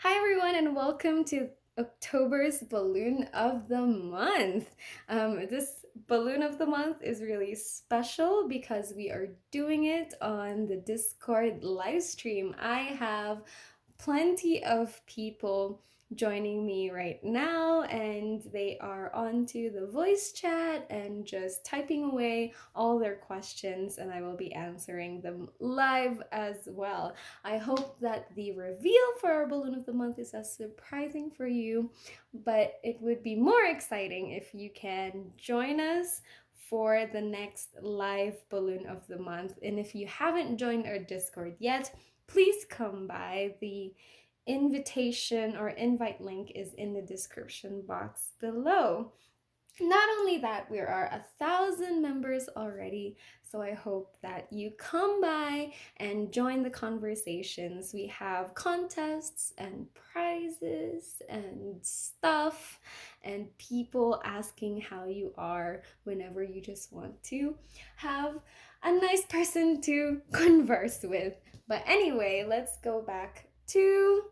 Hi, everyone, and welcome to October's Balloon of the Month. This Balloon of the Month is really special because we are doing it on the Discord live stream. I have plenty of people joining me right now, and they are onto the voice chat and just typing away all their questions, and I will be answering them live as well. I hope that the reveal for our balloon of the month is as surprising for you, but it would be more exciting if you can join us for the next live balloon of the month. And if you haven't joined our Discord yet, please come by. The invitation or invite link is in the description box below. Not only that, we are 1,000 members already, so I hope that you come by and join the conversations. We have contests and prizes and stuff, and people asking how you are whenever you just want to have a nice person to converse with. But anyway, let's go back to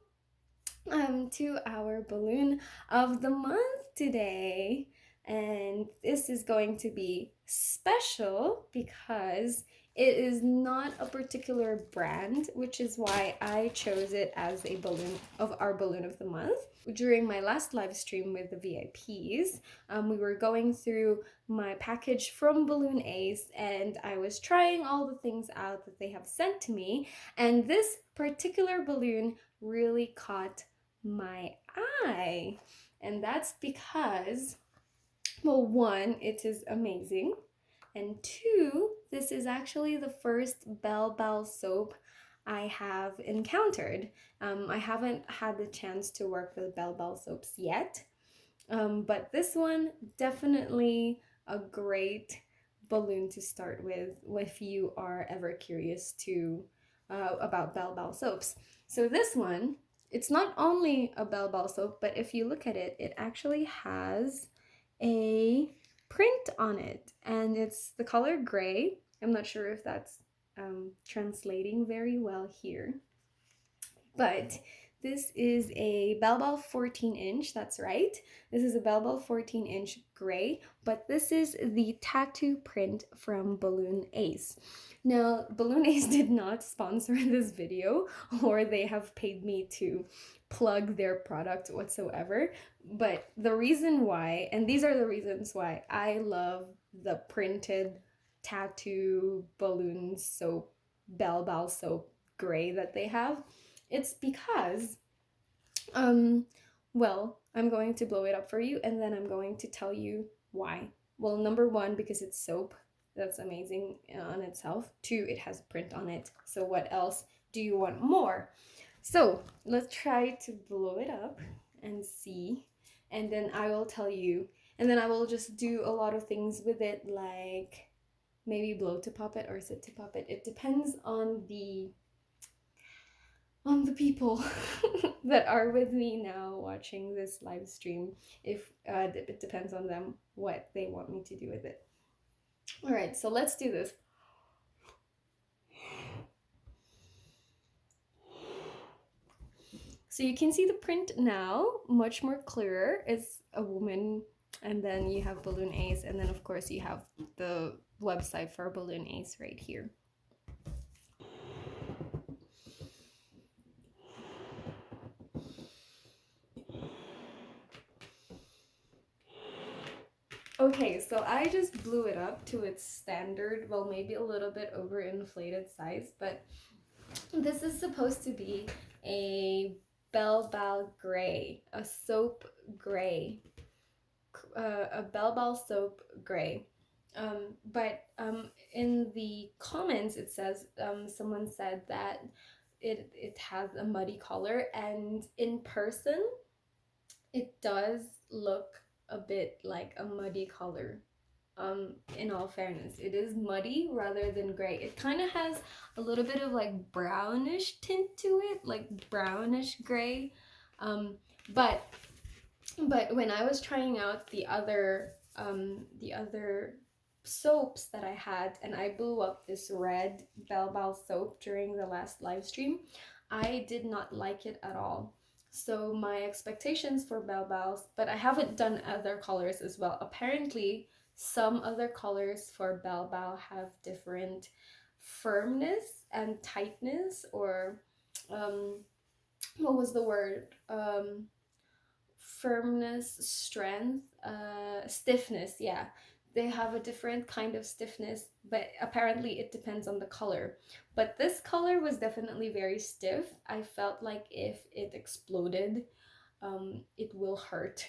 our balloon of the month today. And this is going to be special because it is not a particular brand, which is why I chose it as a balloon of our balloon of the month. During my last live stream with the VIPs, we were going through my package from Balloon Ace, and I was trying all the things out that they have sent to me. And this particular balloon really caught my eye. And that's because, well, one, it is amazing. And two, this is actually the first Bell Bell soap I have encountered. I haven't had the chance to work with Bell Bell soaps yet, but this one definitely a great balloon to start with if you are ever curious to about Bell Bell soaps. So this one, it's not only a Bell Bell soap, but if you look at it, it actually has a print on it, and it's the color gray. I'm not sure if that's translating very well here, but this is a Bell Bell 14-inch, that's right. This is a Bell Bell 14-inch gray, but this is the tattoo print from Balloon Ace. Now, Balloon Ace did not sponsor this video, or they have paid me to plug their product whatsoever, but the reason why, and these are the reasons why I love the printed tattoo balloon soap, Bell Bell soap gray that they have, it's because, um, well, I'm going to blow it up for you, and then I'm going to tell you why. Well, number one, because it's soap. That's amazing on itself. Two, it has print on it. So what else do you want more? So let's try to blow it up and see. And then I will tell you. And then I will just do a lot of things with it, like maybe blow to pop it or sit to pop it. It depends on the people that are with me now watching this live stream. If it depends on them what they want me to do with it. All right, so let's do this. So you can see the print now, much more clearer. It's a woman, and then you have Balloon Ace, and then of course you have the website for Balloon Ace right here. Okay, so I just blew it up to its standard, well, maybe a little bit overinflated size, but this is supposed to be a Bell Bell gray, a soap gray, a Bell Bell soap gray. But in the comments, it says someone said that it has a muddy color, and in person, it does look a bit like a muddy color. In all fairness, it is muddy rather than gray. It kind of has a little bit of like brownish tint to it, like brownish gray. Um, but but when I was trying out the other soaps that I had, and I blew up this red Bell Bell soap during the last live stream, I did not like it at all. So my expectations for Bao, but I haven't done other colors as well. Apparently, some other colors for Bao have different firmness and tightness, or um, what was the word? Firmness, strength, stiffness. Yeah, they have a different kind of stiffness, but apparently it depends on the color. But this color was definitely very stiff. I felt like if it exploded, it will hurt.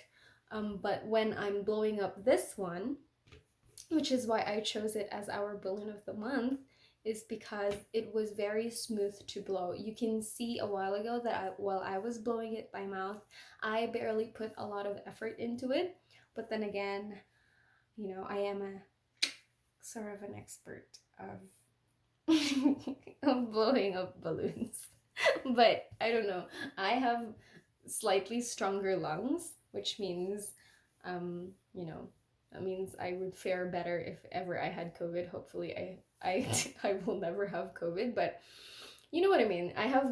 But when I'm blowing up this one, which is why I chose it as our balloon of the month, is because it was very smooth to blow. You can see a while ago that while I was blowing it by mouth, I barely put a lot of effort into it. But then again, you know, I am a sort of an expert of of blowing up balloons. But I don't know. I have slightly stronger lungs, which means, you know, that means I would fare better if ever I had COVID. Hopefully, I will never have COVID, but you know what I mean. I have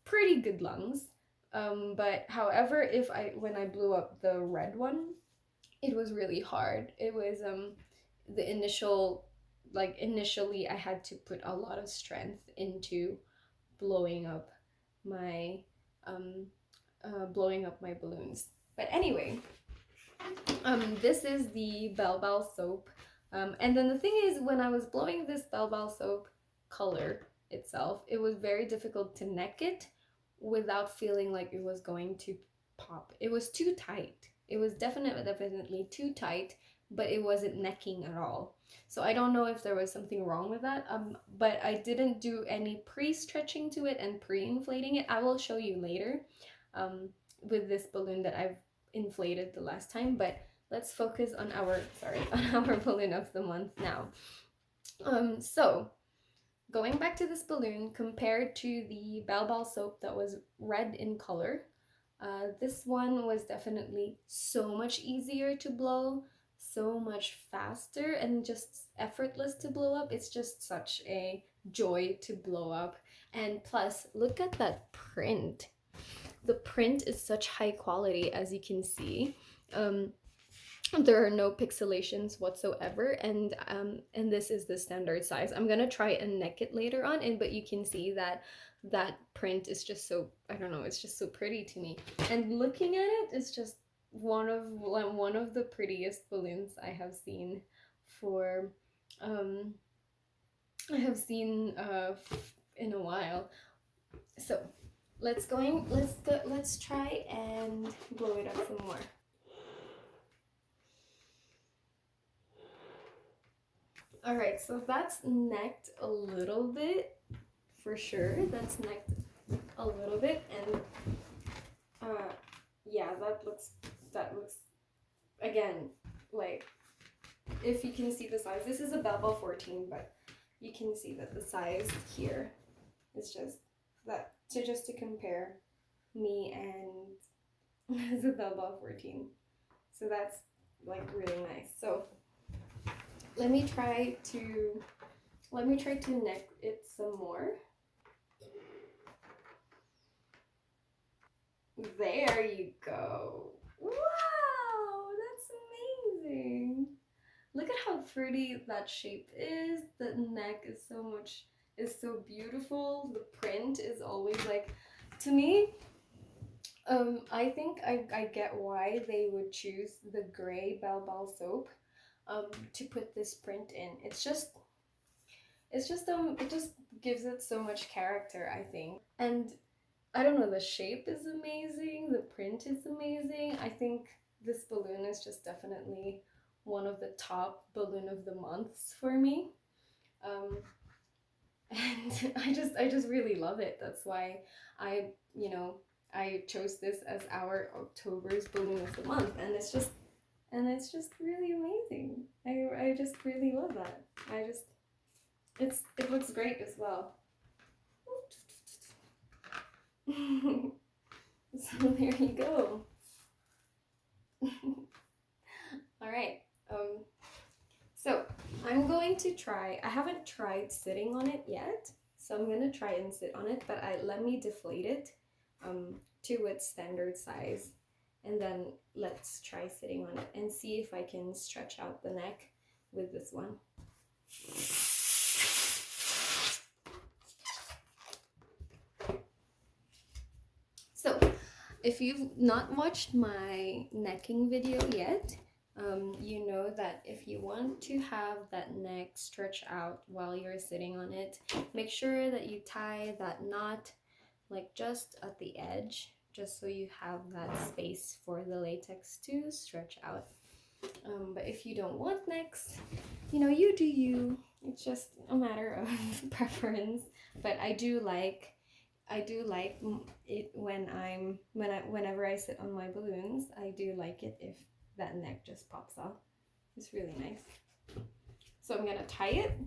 pretty good lungs. But however, if I when I blew up the red one, it was really hard. It was the initial, like initially I had to put a lot of strength into blowing up my um blowing up my balloons. But anyway, this is the Bell soap. And then the thing is, when I was blowing this Bell soap color itself, it was very difficult to neck it without feeling like it was going to pop. It was too tight. It was definitely too tight, but it wasn't necking at all. So I don't know if there was something wrong with that. But I didn't do any pre-stretching to it and pre-inflating it. I will show you later with this balloon that I've inflated the last time, but let's focus on our on our balloon of the month now. So going back to this balloon, compared to the Bal soap that was red in color, this one was definitely so much easier to blow, so much faster, and just effortless to blow up. It's just such a joy to blow up. And plus, look at that print. The print is such high quality, as you can see. There are no pixelations whatsoever, and this is the standard size. I'm gonna try and neck it later on, and but you can see that that print is just so, I don't know, it's just so pretty to me. And looking at it, it's just one of the prettiest balloons I have seen for I have seen in a while. So let's try and blow it up some more. All right, so that's necked a little bit, for sure. That's necked a little bit, and yeah, that looks again, like, if you can see the size. This is a Bell 14, but you can see that the size here is just that. So just to compare me and the Bell 14, so that's like really nice. So let me try to neck it some more. There you go. Wow, that's amazing. Look at how pretty that shape is. The neck is so beautiful. The print is always like, to me, I think I get why they would choose the gray Bell soap to put this print in. It just gives it so much character, I think. And I don't know, the shape is amazing, the print is amazing. I think this balloon is just definitely one of the top balloon of the months for me. And I just really love it. That's why I, I chose this as our October's balloon of the month, and it's just really amazing. I just really love that. It looks great as well. So there you go. All right. So I'm going to try. I haven't tried sitting on it yet, so I'm gonna try and sit on it. But let me deflate it to its standard size, and then let's try sitting on it and see if I can stretch out the neck with this one. So if you've not watched my necking video yet, you know that if you want to have that neck stretch out while you're sitting on it, make sure that you tie that knot like just at the edge, just so you have that space for the latex to stretch out. But if you don't want necks, you know, you do you. It's just a matter of preference. But I do like it whenever I sit on my balloons. I do like it if that neck just pops off. It's really nice. So I'm gonna tie it.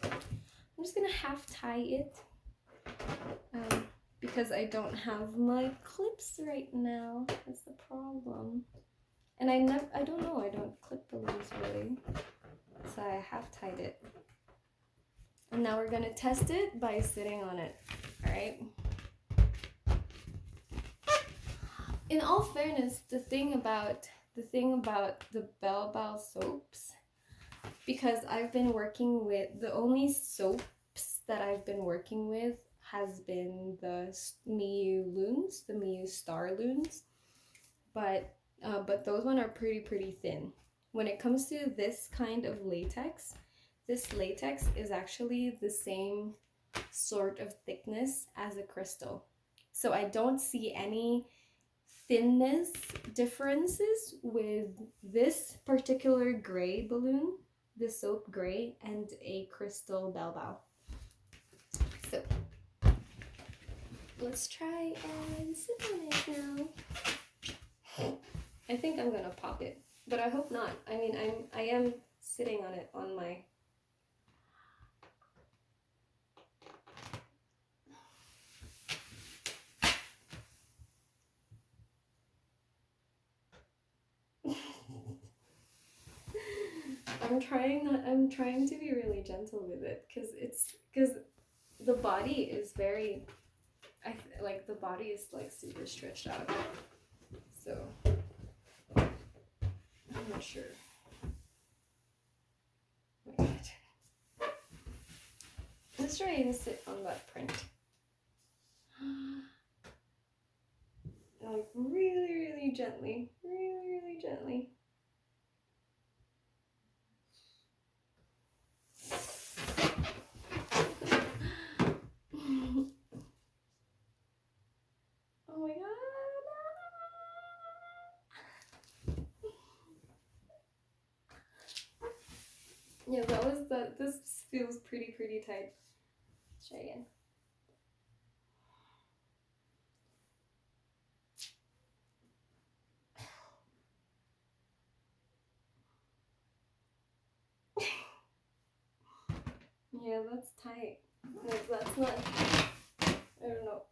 I'm just gonna half tie it because I don't have my clips right now. That's the problem. And I don't clip balloons really. So I half tied it. And now we're gonna test it by sitting on it. Alright. In all fairness, the thing about the Bell Bell soaps, because I've been working with, the only soaps that I've been working with has been the Miyu loons, the Miyu Star loons, but those ones are pretty thin. When it comes to this kind of latex, this latex is actually the same sort of thickness as a crystal. So I don't see any thinness differences with this particular gray balloon, the soap gray, and a crystal Bell Bow. So let's try and sit on it now. I think I'm gonna pop it, but I hope not. I mean, I am sitting on it on my I'm trying to be really gentle with it because the body is very, like the body is like super stretched out. So I'm not sure. Oh my God. Let's try and sit on that print. Like really gently. Really gently. Oh my God. Yeah, this feels pretty tight. Let's try again. Yeah, that's tight. Like, that's not, I don't know.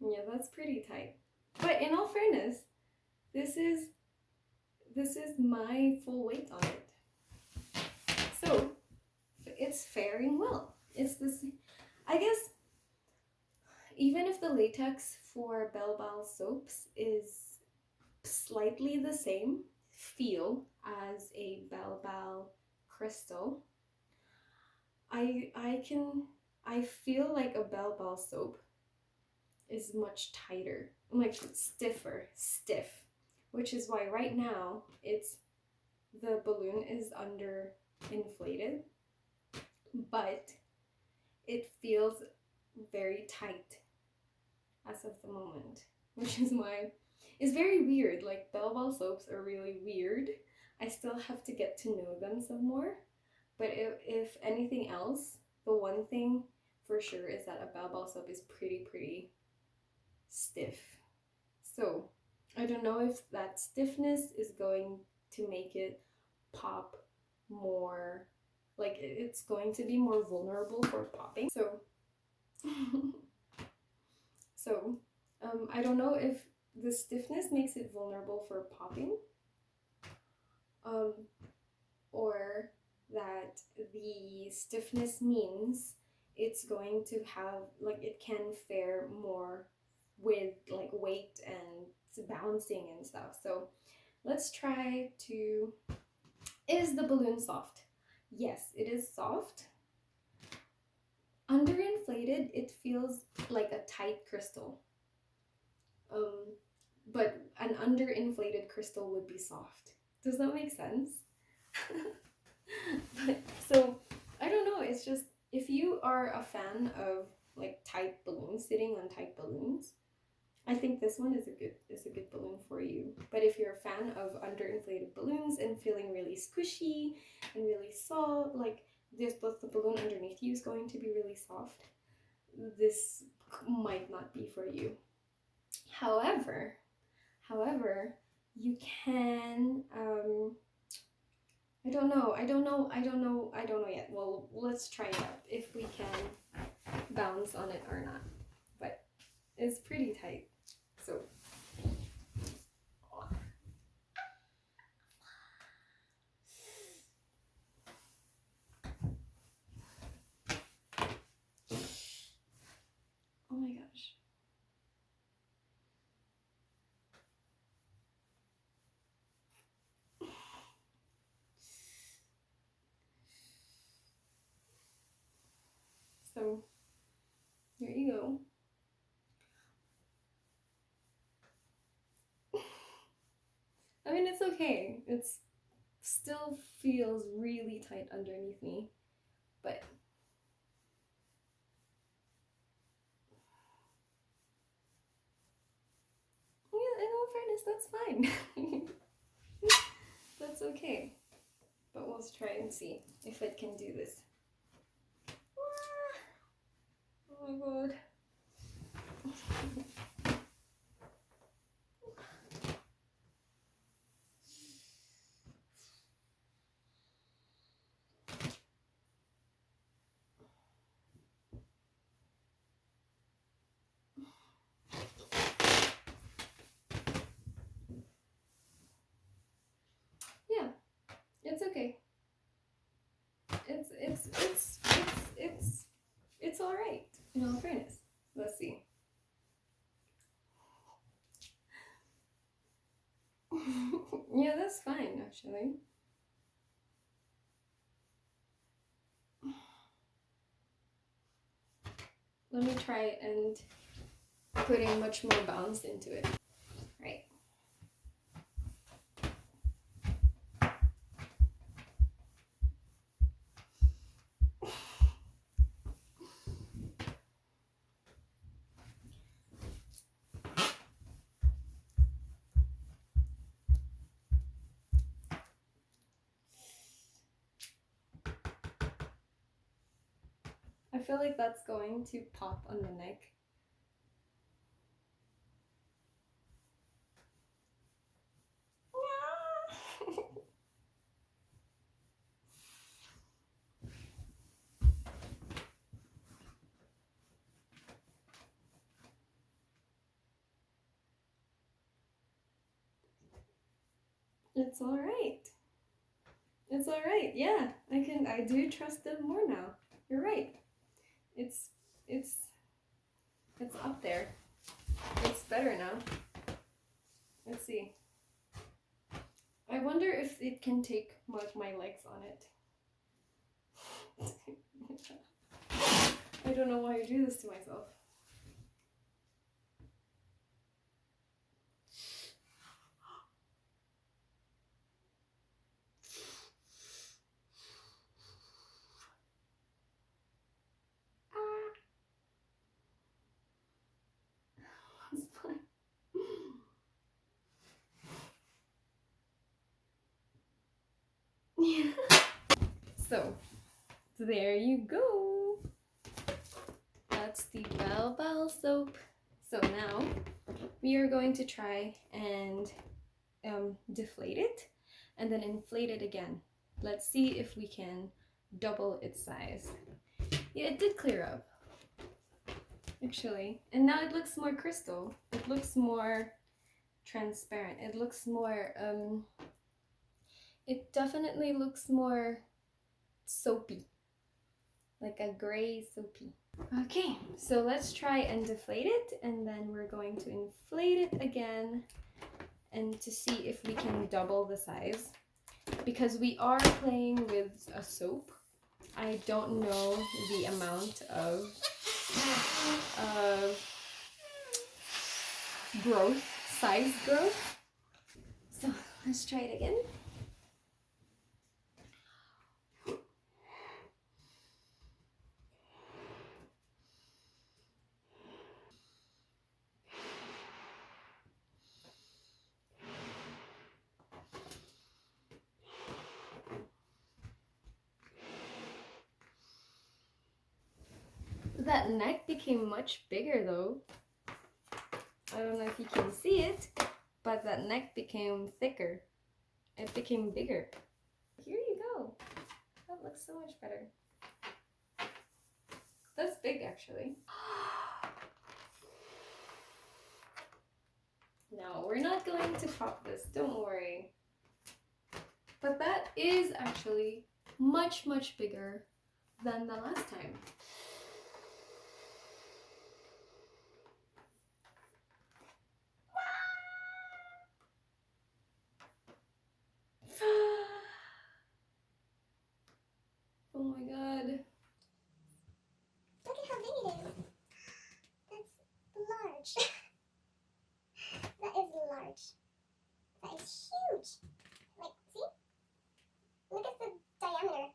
Yeah, that's pretty tight. But in all fairness, this is my full weight on it. So it's faring well. It's this, I guess, even if the latex for Bell Bell soaps is slightly the same feel as a Bell Bell crystal, I feel like a Bell Bell soap is much tighter, like stiff, which is why right now the balloon is under inflated, but it feels very tight as of the moment, which is why it's very weird. Like, Bell Bell soaps are really weird. I still have to get to know them some more, but if anything else, the one thing for sure is that a Bell Bell soap is pretty stiff. So I don't know if that stiffness is going to make it pop more, like it's going to be more vulnerable for popping. So I don't know if the stiffness makes it vulnerable for popping. or that the stiffness means it's going to have, like, it can fare more with like weight and bouncing and stuff. So let's try to, is the balloon soft? Yes, it is soft. Underinflated, it feels like a tight crystal. But an underinflated crystal would be soft. Does that make sense? But, so I don't know, it's just, if you are a fan of like tight balloons, sitting on tight balloons, I think this one is a good balloon for you. But if you're a fan of underinflated balloons and feeling really squishy and really soft, like this, both the balloon underneath you is going to be really soft, this might not be for you. However, you can, I don't know yet. Well, let's try it out if we can bounce on it or not. But it's pretty tight. So oh my gosh. So here you go. I mean, it's okay. It's still feels really tight underneath me, but yeah, in all fairness, that's fine. That's okay. But let's try and see if it can do this. Oh my god. Yeah, it's okay. It's all right. In all fairness, let's see. Yeah, that's fine actually. Let me try and putting much more bounce into it. Right. I feel like that's going to pop on the neck. It's all right. It's all right. Yeah, I do trust them more now. You're right. It's it's it's up there. It's better now. Let's see. I wonder if it can take my legs on it. I don't know why I do this to myself. It's fine. Yeah. So there you go. That's the Bell soap. So now we are going to try and deflate it and then inflate it again. Let's see if we can double its size. Yeah, it did clear up actually, and now it looks more crystal. It looks more transparent. It looks more It definitely looks more soapy, like a gray soapy. Okay, so let's try and deflate it, and then we're going to inflate it again and to see if we can double the size. Because we are playing with a soap, I don't know the amount of growth, size growth. So let's try it again. That neck became much bigger though. I don't know if you can see it, but that neck became thicker. It became bigger. Here you go. That looks so much better. That's big actually. No, we're not going to pop this, don't worry. But that is actually much, much bigger than the last time. Oh my god. Look at how big it is. That's large. That is large. That is huge. Like, see? Look at the diameter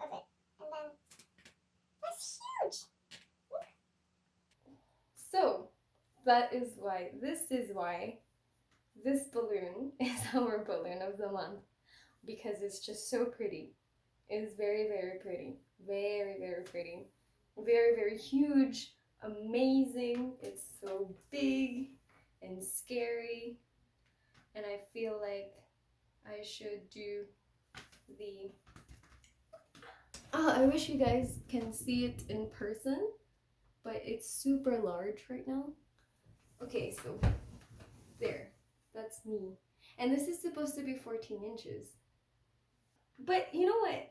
of it. And then, that's huge. Look. So, that is why, this balloon is our balloon of the month. Because it's just so pretty. It's very, very pretty. Very, very pretty. Very, very huge. Amazing. It's so big and scary. And I feel like I should do the... I wish you guys can see it in person, but it's super large right now. Okay, so there. That's me. And this is supposed to be 14 inches. But you know what?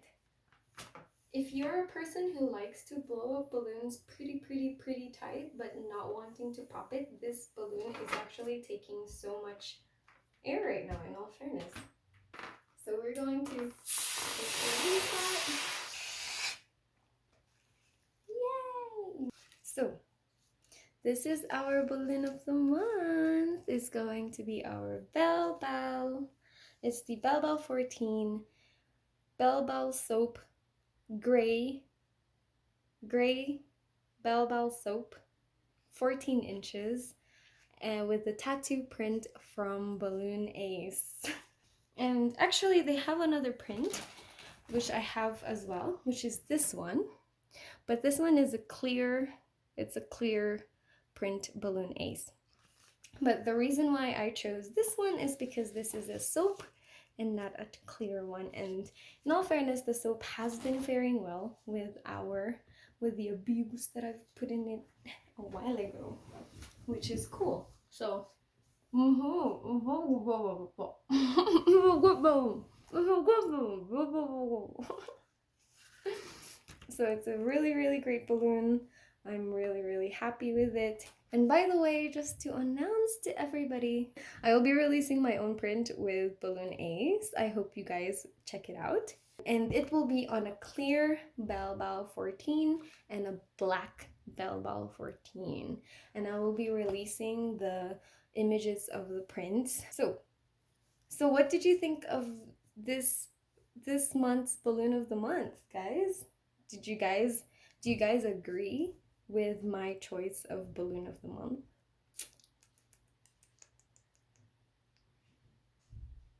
If you're a person who likes to blow up balloons pretty tight, but not wanting to pop it, this balloon is actually taking so much air right now, in all fairness. So we're going to just release that. Yay! So, this is our balloon of the month. It's going to be our Bell Bell. It's the Bell Bell 14 Bell Bell Soap Gray Bell Bell Soap, 14 inches, and with the tattoo print from Balloon Ace. And actually they have another print, which I have as well, which is this one. But this one is it's a clear print Balloon Ace. But the reason why I chose this one is because this is a soap and not a clear one. And in all fairness, the soap has been faring well with the abuse that I've put in it a while ago, which is cool. So, so it's a really great balloon. I'm really happy with it. And by the way, just to announce to everybody, I will be releasing my own print with Balloon Ace. I hope you guys check it out. And it will be on a clear Bell Bell 14 and a black Bell Bell 14. And I will be releasing the images of the prints. So what did you think of this month's Balloon of the Month, guys? Do you guys agree with my choice of Balloon of the Month?